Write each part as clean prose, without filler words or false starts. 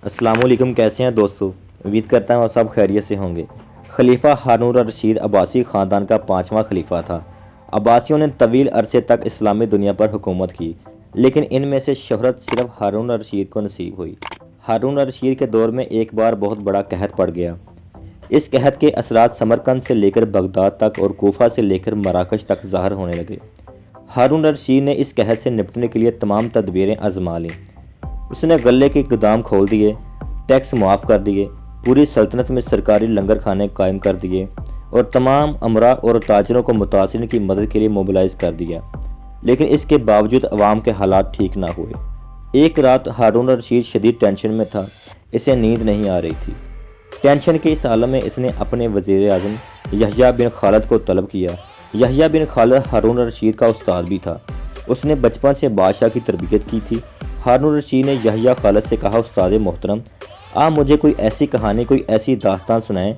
السلام علیکم، کیسے ہیں دوستو؟ امید کرتا ہوں سب خیریت سے ہوں گے۔ خلیفہ ہارون الرشید عباسی خاندان کا 5واں خلیفہ تھا۔ عباسیوں نے طویل عرصے تک اسلامی دنیا پر حکومت کی، لیکن ان میں سے شہرت صرف ہارون الرشید کو نصیب ہوئی۔ ہارون الرشید کے دور میں ایک بار بہت بڑا قحط پڑ گیا۔ اس قحط کے اثرات سمرقند سے لے کر بغداد تک اور کوفہ سے لے کر مراکش تک ظاہر ہونے لگے۔ ہارون الرشید نے اس قحط سے نپٹنے کے لیے تمام تدبیریں آزما لیں۔ اس نے غلے کے گودام کھول دیے، ٹیکس معاف کر دیے، پوری سلطنت میں سرکاری لنگر خانے قائم کر دیے اور تمام امراء اور تاجروں کو متاثرین کی مدد کے لیے موبلائز کر دیا، لیکن اس کے باوجود عوام کے حالات ٹھیک نہ ہوئے۔ ایک رات ہارون الرشید شدید ٹینشن میں تھا، اسے نیند نہیں آ رہی تھی۔ ٹینشن کے اس عالم میں اس نے اپنے وزیر اعظم یحییٰ بن خالد کو طلب کیا۔ یحییٰ بن خالد ہارون الرشید کا استاد بھی تھا، اس نے بچپن سے بادشاہ کی تربیت کی تھی۔ ہارون الرشید نے یحییٰ خالد سے کہا، استاد محترم، آپ مجھے کوئی ایسی کہانی، کوئی ایسی داستان سنائیں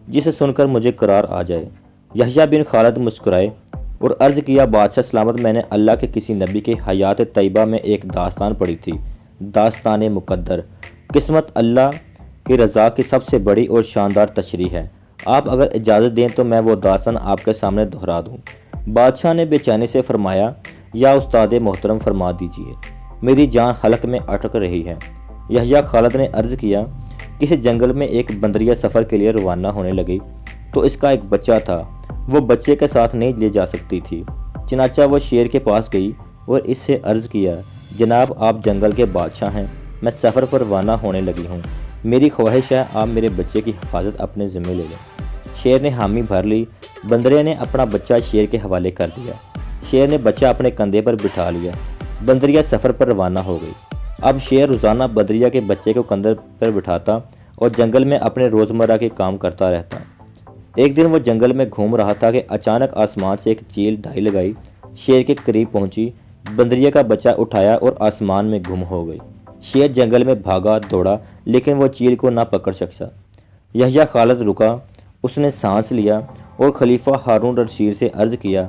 جسے سن کر مجھے قرار آ جائے۔ یحییٰ بن خالد مسکرائے اور عرض کیا، بادشاہ سلامت، میں نے اللہ کے کسی نبی کے حیات طیبہ میں ایک داستان پڑھی تھی، داستان مقدر۔ قسمت اللہ کی رضا کی سب سے بڑی اور شاندار تشریح ہے۔ آپ اگر اجازت دیں تو میں وہ داستان آپ کے سامنے دہرا دوں۔ بادشاہ نے بے چینی سے فرمایا، یا استاد محترم فرما دیجیے، میری جان حلق میں اٹک رہی ہے۔ یحییٰ خالد نے عرض کیا، کسی جنگل میں ایک بندریہ سفر کے لیے روانہ ہونے لگی تو اس کا ایک بچہ تھا، وہ بچے کے ساتھ نہیں لے جا سکتی تھی، چنانچہ وہ شیر کے پاس گئی اور اس سے عرض کیا، جناب آپ جنگل کے بادشاہ ہیں، میں سفر پر روانہ ہونے لگی ہوں، میری خواہش ہے آپ میرے بچے کی حفاظت اپنے ذمہ لے لیں۔ شیر نے حامی بھر لی، بندریہ نے اپنا بچہ شیر کے حوالے کر دیا۔ شیر نے بچہ اپنے کندھے پر بٹھا لیا، بندریہ سفر پر روانہ ہو گئی۔ اب شیر روزانہ بندریہ کے بچے کو کندھے پر بٹھاتا اور جنگل میں اپنے روزمرہ کے کام کرتا رہتا۔ ایک دن وہ جنگل میں گھوم رہا تھا کہ اچانک آسمان سے ایک چیل ڈھائی لگائی، شیر کے قریب پہنچی، بندریہ کا بچہ اٹھایا اور آسمان میں گم ہو گئی۔ شیر جنگل میں بھاگا دوڑا لیکن وہ چیل کو نہ پکڑ سکا۔ یحییٰ خالد رکا، اس نے سانس لیا اور خلیفہ ہارون الرشید سے عرض کیا،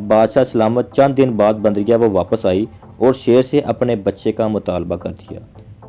بادشاہ سلامت، چند دن بعد بندریہ وہ واپس آئی اور شیر سے اپنے بچے کا مطالبہ کر دیا۔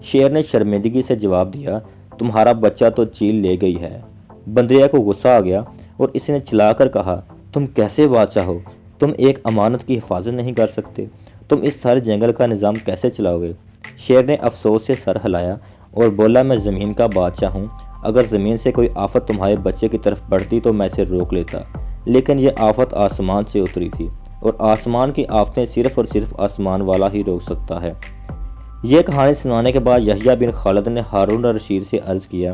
شیر نے شرمندگی سے جواب دیا، تمہارا بچہ تو چیل لے گئی ہے۔ بندریہ کو غصہ آ گیا اور اس نے چلا کر کہا، تم کیسے بادشاہ ہو؟ تم ایک امانت کی حفاظت نہیں کر سکتے، تم اس سارے جنگل کا نظام کیسے چلاؤ گے؟ شیر نے افسوس سے سر ہلایا اور بولا، میں زمین کا بادشاہ ہوں، اگر زمین سے کوئی آفت تمہارے بچے کی طرف بڑھتی تو میں اسے روک لیتا، لیکن یہ آفت آسمان سے اتری تھی اور آسمان کی آفتیں صرف اور صرف آسمان والا ہی روک سکتا ہے۔ یہ کہانی سنانے کے بعد یحییٰ بن خالد نے ہارون الرشید سے عرض کیا،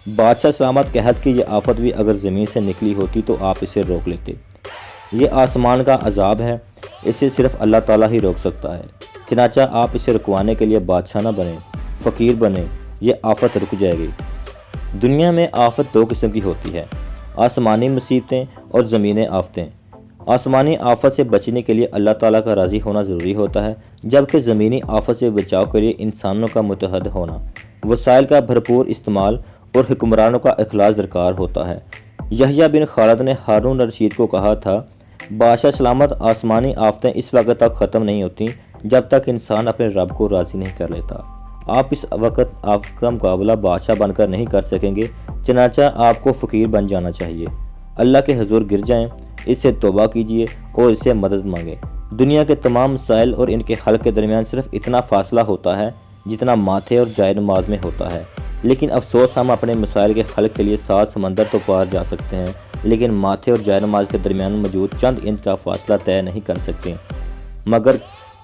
بادشاہ سلامت، قحط کی یہ آفت بھی اگر زمین سے نکلی ہوتی تو آپ اسے روک لیتے، یہ آسمان کا عذاب ہے، اسے صرف اللہ تعالیٰ ہی روک سکتا ہے، چنانچہ آپ اسے رکوانے کے لیے بادشاہ نہ بنیں، فقیر بنیں، یہ آفت رک جائے گی۔ دنیا میں آفت دو قسم کی ہوتی ہے، آسمانی مصیبتیں اور زمینی آفتیں۔ آسمانی آفت سے بچنے کے لیے اللہ تعالیٰ کا راضی ہونا ضروری ہوتا ہے، جبکہ زمینی آفت سے بچاؤ کے لیے انسانوں کا متحد ہونا، وسائل کا بھرپور استعمال اور حکمرانوں کا اخلاص درکار ہوتا ہے۔ یحییٰ بن خالد نے ہارون الرشید کو کہا تھا، بادشاہ سلامت، آسمانی آفتیں اس وقت تک ختم نہیں ہوتی جب تک انسان اپنے رب کو راضی نہیں کر لیتا۔ آپ اس وقت آفت کا مقابلہ بادشاہ بن کر نہیں کر سکیں گے، چنانچہ آپ کو فقیر بن جانا چاہیے، اللہ کے حضور گر جائیں، اس سے توبہ کیجیے اور اس سے مدد مانگیں۔ دنیا کے تمام مسائل اور ان کے حل کے درمیان صرف اتنا فاصلہ ہوتا ہے جتنا ماتھے اور جائے نماز میں ہوتا ہے، لیکن افسوس ہم اپنے مسائل کے حل کے لیے 7 سمندر تو پار جا سکتے ہیں، لیکن ماتھے اور جائے نماز کے درمیان موجود چند انچ کا فاصلہ طے نہیں کر سکتے۔ مگر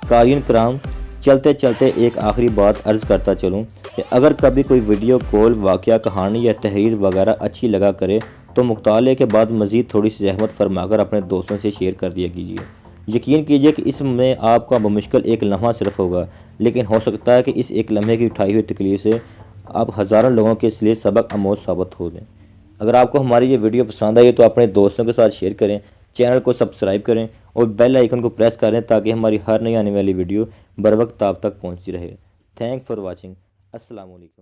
قارئین کرام، چلتے چلتے ایک آخری بات عرض کرتا چلوں کہ اگر کبھی کوئی ویڈیو کال، واقعہ، کہانی یا تحریر وغیرہ اچھی لگا کرے تو مطالعے کے بعد مزید تھوڑی سی زحمت فرما کر اپنے دوستوں سے شیئر کر دیا کیجیے۔ یقین کیجیے کہ اس میں آپ کا بمشکل ایک لمحہ صرف ہوگا، لیکن ہو سکتا ہے کہ اس ایک لمحے کی اٹھائی ہوئی تکلیف سے آپ ہزاروں لوگوں کے لیے سبق آموز ثابت ہو جائیں۔ اگر آپ کو ہماری یہ ویڈیو پسند آئی تو اپنے دوستوں کے ساتھ شیئر کریں، چینل کو سبسکرائب کریں اور بیل آئیکن کو پریس کریں تاکہ ہماری ہر نئی آنے والی ویڈیو بر وقت آپ تک پہنچتی رہے۔ Thank for watching. السلام علیکم۔